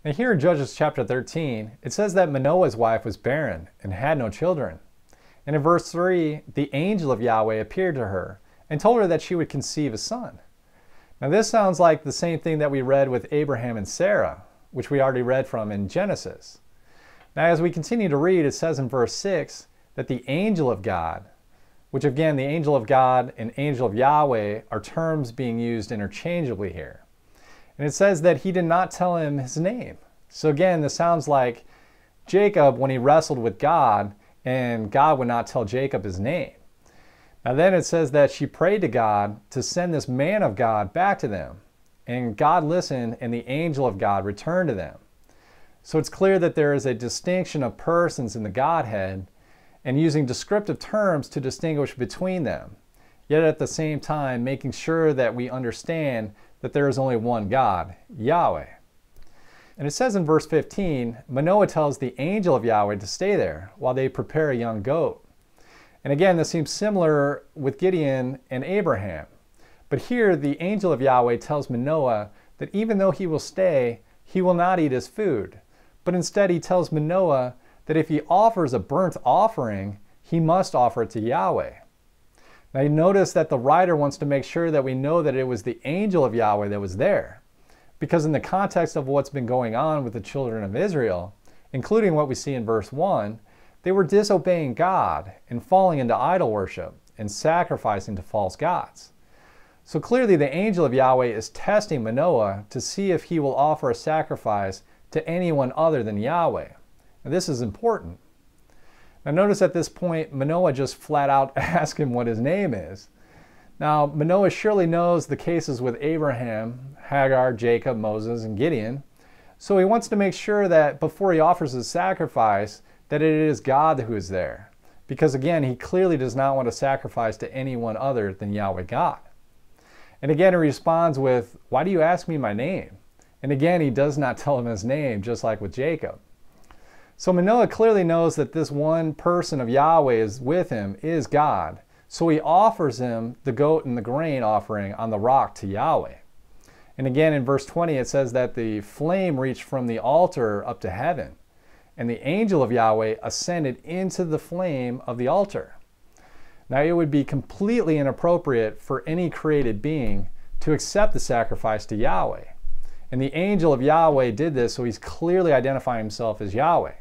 And here in Judges chapter 13, it says that Manoah's wife was barren and had no children. And in verse 3, the angel of Yahweh appeared to her and told her that she would conceive a son. Now this sounds like the same thing that we read with Abraham and Sarah, which we already read from in Genesis. Now as we continue to read, it says in verse 6 that the angel of God, which again, the angel of God and angel of Yahweh are terms being used interchangeably here. And it says that he did not tell him his name. So again, this sounds like Jacob when he wrestled with God, and God would not tell Jacob his name. Now then it says that she prayed to God to send this man of God back to them. And God listened, and the angel of God returned to them. So it's clear that there is a distinction of persons in the Godhead, and using descriptive terms to distinguish between them, yet at the same time making sure that we understand that there is only one God, Yahweh. And it says in verse 15, Manoah tells the angel of Yahweh to stay there while they prepare a young goat. And again, this seems similar with Gideon and Abraham. But here, the angel of Yahweh tells Manoah that even though he will stay, he will not eat his food. But instead, he tells Manoah that if he offers a burnt offering, he must offer it to Yahweh. Now you notice that the writer wants to make sure that we know that it was the angel of Yahweh that was there. Because in the context of what's been going on with the children of Israel, including what we see in verse 1, they were disobeying God and falling into idol worship and sacrificing to false gods. So clearly the angel of Yahweh is testing Manoah to see if he will offer a sacrifice to anyone other than Yahweh. Now this is important. Now notice at this point, Manoah just flat out asks him what his name is. Now Manoah surely knows the cases with Abraham, Hagar, Jacob, Moses, and Gideon. So he wants to make sure that before he offers his sacrifice, that it is God who is there. Because again, he clearly does not want to sacrifice to anyone other than Yahweh God. And again, he responds with, "Why do you ask me my name?" And again, he does not tell him his name, just like with Jacob. So Manoah clearly knows that this one person of Yahweh is with him is God. So he offers him the goat and the grain offering on the rock to Yahweh. And again in verse 20 it says that the flame reached from the altar up to heaven. And the angel of Yahweh ascended into the flame of the altar. Now it would be completely inappropriate for any created being to accept the sacrifice to Yahweh. And the angel of Yahweh did this, so he's clearly identifying himself as Yahweh.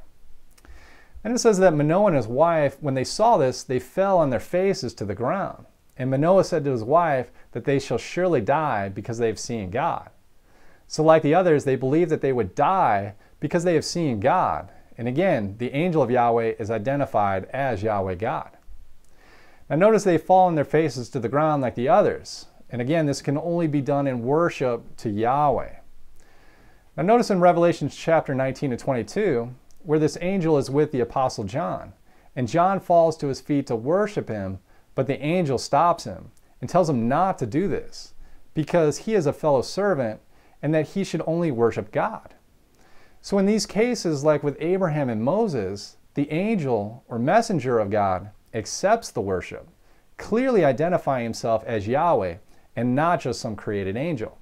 And it says that Manoah and his wife, when they saw this, they fell on their faces to the ground. And Manoah said to his wife that they shall surely die because they have seen God. So like the others, they believed that they would die because they have seen God. And again, the angel of Yahweh is identified as Yahweh God. Now notice they fall on their faces to the ground like the others. And again, this can only be done in worship to Yahweh. Now notice in Revelation chapter 19 to 22, where this angel is with the Apostle John. And John falls to his feet to worship him, but the angel stops him and tells him not to do this, because he is a fellow servant and that he should only worship God. So in these cases, like with Abraham and Moses, the angel or messenger of God accepts the worship, clearly identifying himself as Yahweh and not just some created angel.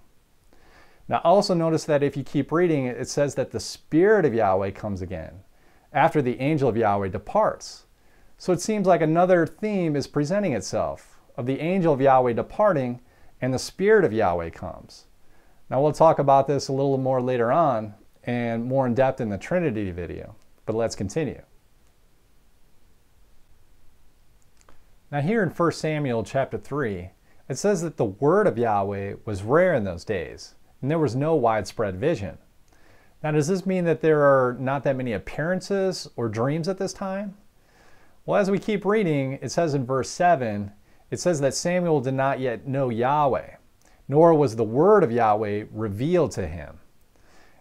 Now also notice that if you keep reading, it says that the Spirit of Yahweh comes again after the angel of Yahweh departs. So it seems like another theme is presenting itself of the angel of Yahweh departing and the Spirit of Yahweh comes. Now we'll talk about this a little more later on and more in depth in the Trinity video, but let's continue. Now here in 1 Samuel chapter 3, it says that the word of Yahweh was rare in those days, and there was no widespread vision. Now does this mean that there are not that many appearances or dreams at this time? Well, as we keep reading, it says in verse 7, it says that Samuel did not yet know Yahweh, nor was the word of Yahweh revealed to him.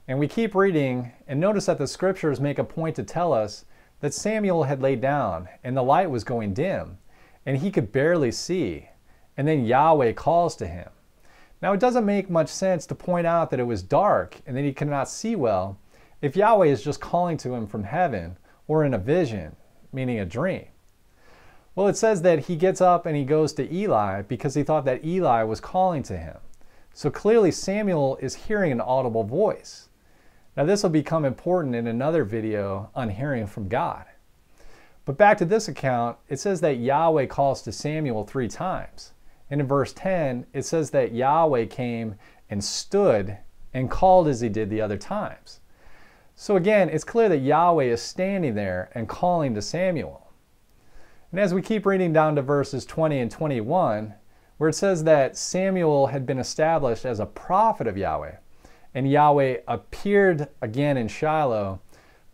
And we keep reading, and notice that the scriptures make a point to tell us that Samuel had laid down, and the light was going dim, and he could barely see, and then Yahweh calls to him. Now it doesn't make much sense to point out that it was dark and that he could not see well if Yahweh is just calling to him from heaven or in a vision, meaning a dream. Well, it says that he gets up and he goes to Eli because he thought that Eli was calling to him. So clearly Samuel is hearing an audible voice. Now this will become important in another video on hearing from God. But back to this account, it says that Yahweh calls to Samuel 3 times. And in verse 10, it says that Yahweh came and stood and called as he did the other times. So again, it's clear that Yahweh is standing there and calling to Samuel. And as we keep reading down to verses 20 and 21, where it says that Samuel had been established as a prophet of Yahweh, and Yahweh appeared again in Shiloh,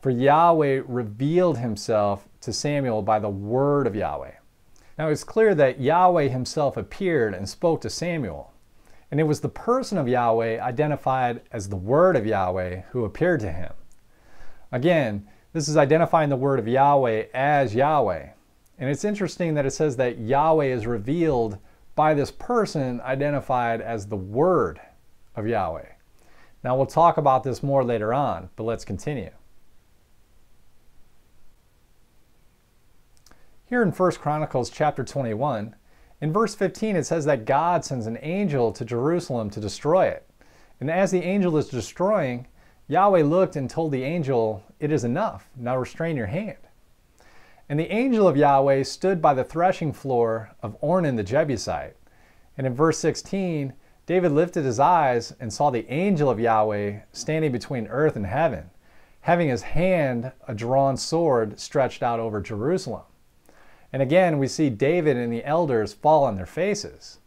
for Yahweh revealed himself to Samuel by the word of Yahweh. Now it's clear that Yahweh himself appeared and spoke to Samuel. And it was the person of Yahweh identified as the word of Yahweh who appeared to him. Again, this is identifying the word of Yahweh as Yahweh. And it's interesting that it says that Yahweh is revealed by this person identified as the word of Yahweh. Now we'll talk about this more later on, but let's continue. Here in 1 Chronicles chapter 21, in verse 15 it says that God sends an angel to Jerusalem to destroy it. And as the angel is destroying, Yahweh looked and told the angel, "It is enough, now restrain your hand." And the angel of Yahweh stood by the threshing floor of Ornan the Jebusite. And in verse 16, David lifted his eyes and saw the angel of Yahweh standing between earth and heaven, having his hand a drawn sword stretched out over Jerusalem. And again, we see David and the elders fall on their faces.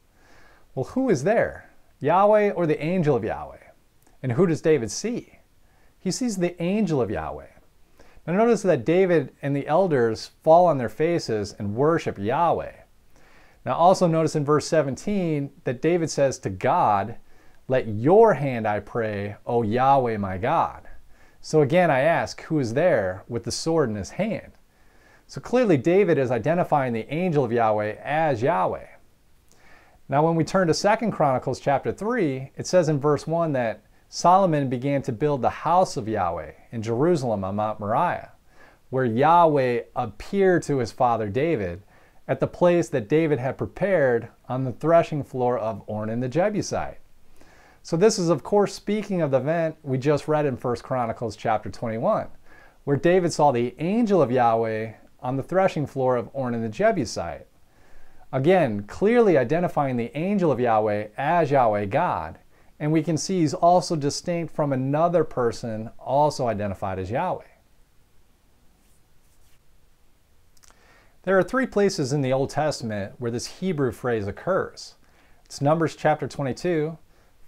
Well, who is there? Yahweh or the angel of Yahweh? And who does David see? He sees the angel of Yahweh. Now notice that David and the elders fall on their faces and worship Yahweh. Now also notice in verse 17 that David says to God, "Let your hand, I pray, O Yahweh my God." So again, I ask, who is there with the sword in his hand? So clearly David is identifying the angel of Yahweh as Yahweh. Now when we turn to 2 Chronicles chapter 3, it says in verse 1 that Solomon began to build the house of Yahweh in Jerusalem on Mount Moriah, where Yahweh appeared to his father David at the place that David had prepared on the threshing floor of Ornan the Jebusite. So this is of course speaking of the event we just read in 1 Chronicles chapter 21, where David saw the angel of Yahweh on the threshing floor of Ornan the Jebusite. Again, clearly identifying the angel of Yahweh as Yahweh God, and we can see he's also distinct from another person also identified as Yahweh. There are 3 places in the Old Testament where this Hebrew phrase occurs. It's Numbers chapter 22,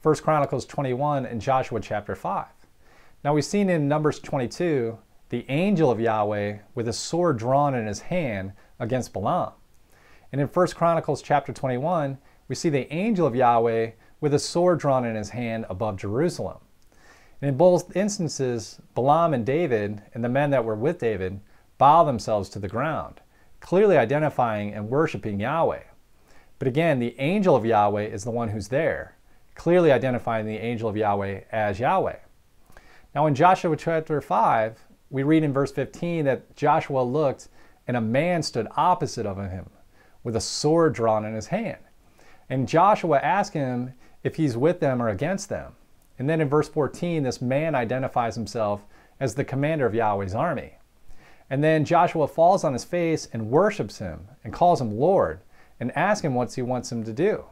1 Chronicles 21, and Joshua chapter 5. Now we've seen in Numbers 22 the angel of Yahweh with a sword drawn in his hand against Balaam. And in 1 Chronicles chapter 21, we see the angel of Yahweh with a sword drawn in his hand above Jerusalem. And in both instances, Balaam and David and the men that were with David bow themselves to the ground, clearly identifying and worshiping Yahweh. But again, the angel of Yahweh is the one who's there, clearly identifying the angel of Yahweh as Yahweh. Now in Joshua chapter 5, we read in verse 15 that Joshua looked and a man stood opposite of him with a sword drawn in his hand. And Joshua asked him if he's with them or against them. And then in verse 14, this man identifies himself as the commander of Yahweh's army. And then Joshua falls on his face and worships him and calls him Lord and asks him what he wants him to do.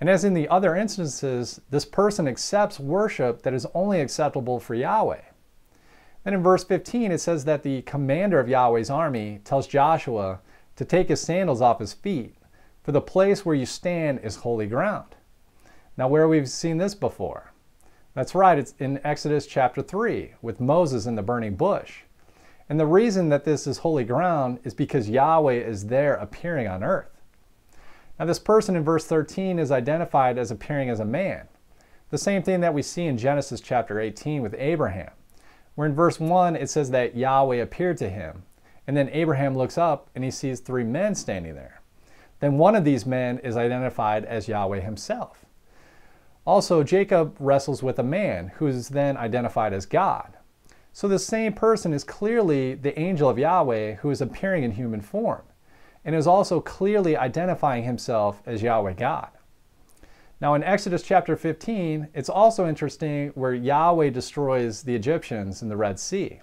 And as in the other instances, this person accepts worship that is only acceptable for Yahweh. Then in verse 15, it says that the commander of Yahweh's army tells Joshua to take his sandals off his feet, for the place where you stand is holy ground. Now where we've seen this before? That's right, it's in Exodus chapter 3 with Moses in the burning bush. And the reason that this is holy ground is because Yahweh is there appearing on earth. Now this person in verse 13 is identified as appearing as a man. The same thing that we see in Genesis chapter 18 with Abraham, where in verse 1 it says that Yahweh appeared to him. And then Abraham looks up and he sees 3 men standing there. Then one of these men is identified as Yahweh himself. Also, Jacob wrestles with a man who is then identified as God. So the same person is clearly the angel of Yahweh who is appearing in human form, and is also clearly identifying himself as Yahweh God. Now in Exodus chapter 15, it's also interesting where Yahweh destroys the Egyptians in the Red Sea.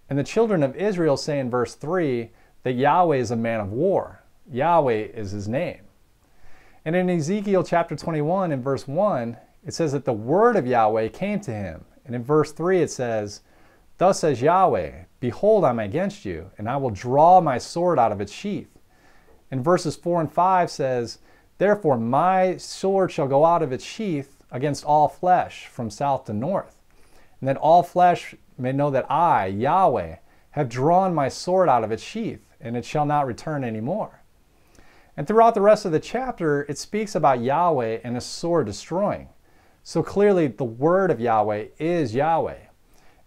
And the children of Israel say in verse 3 that Yahweh is a man of war. Yahweh is his name. And in Ezekiel chapter 21 in verse 1, it says that the word of Yahweh came to him. And in verse 3 it says, "Thus says Yahweh, behold, I am against you, and I will draw my sword out of its sheath." And verses 4 and 5 says, "Therefore my sword shall go out of its sheath against all flesh from south to north. And that all flesh may know that I, Yahweh, have drawn my sword out of its sheath, and it shall not return any more." And throughout the rest of the chapter, it speaks about Yahweh and his sword destroying. So clearly the word of Yahweh is Yahweh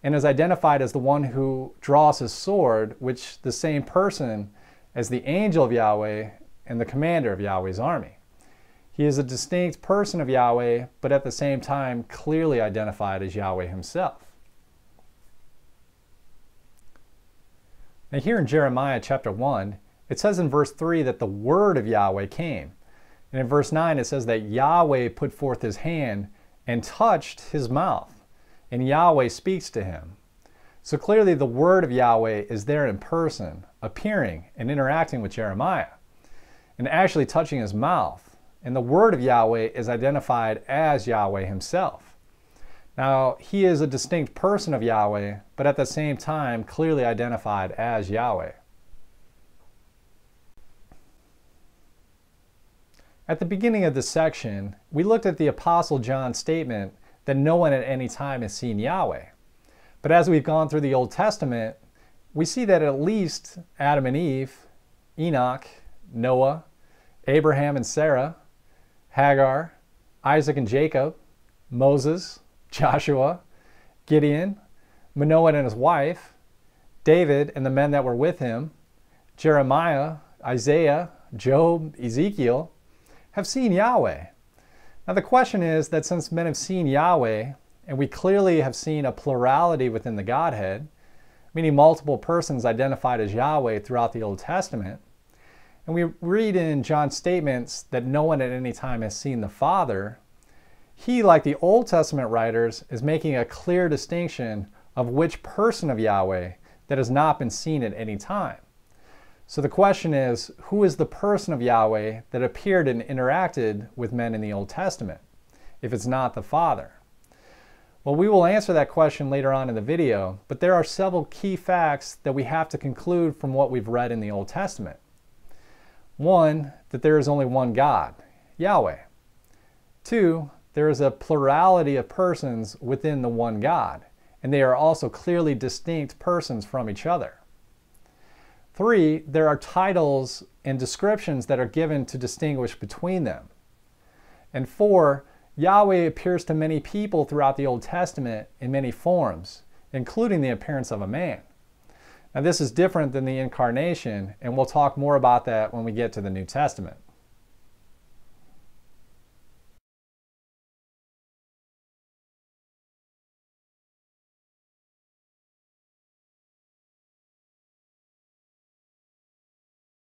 and is identified as the one who draws his sword, which the same person as the angel of Yahweh and the commander of Yahweh's army. He is a distinct person of Yahweh, but at the same time clearly identified as Yahweh himself. Now here in Jeremiah chapter 1, it says in verse 3 that the word of Yahweh came. And in verse 9 it says that Yahweh put forth his hand and touched his mouth, and Yahweh speaks to him. So clearly the word of Yahweh is there in person, appearing and interacting with Jeremiah, and actually touching his mouth. And the word of Yahweh is identified as Yahweh himself. Now, he is a distinct person of Yahweh, but at the same time clearly identified as Yahweh. At the beginning of this section, we looked at the Apostle John's statement that no one at any time has seen Yahweh. But as we've gone through the Old Testament, we see that at least Adam and Eve, Enoch, Noah, Abraham and Sarah, Hagar, Isaac and Jacob, Moses, Joshua, Gideon, Manoah and his wife, David and the men that were with him, Jeremiah, Isaiah, Job, Ezekiel, have seen Yahweh. Now the question is that since men have seen Yahweh, and we clearly have seen a plurality within the Godhead, meaning multiple persons identified as Yahweh throughout the Old Testament, and we read in John's statements that no one at any time has seen the Father, he, like the Old Testament writers, is making a clear distinction of which person of Yahweh that has not been seen at any time. So the question is, who is the person of Yahweh that appeared and interacted with men in the Old Testament, if it's not the Father? Well, we will answer that question later on in the video, but there are several key facts that we have to conclude from what we've read in the Old Testament. One, that there is only one God, Yahweh. Two, there is a plurality of persons within the one God, and they are also clearly distinct persons from each other. Three, there are titles and descriptions that are given to distinguish between them. And four, Yahweh appears to many people throughout the Old Testament in many forms, including the appearance of a man. Now this is different than the incarnation, and we'll talk more about that when we get to the New Testament.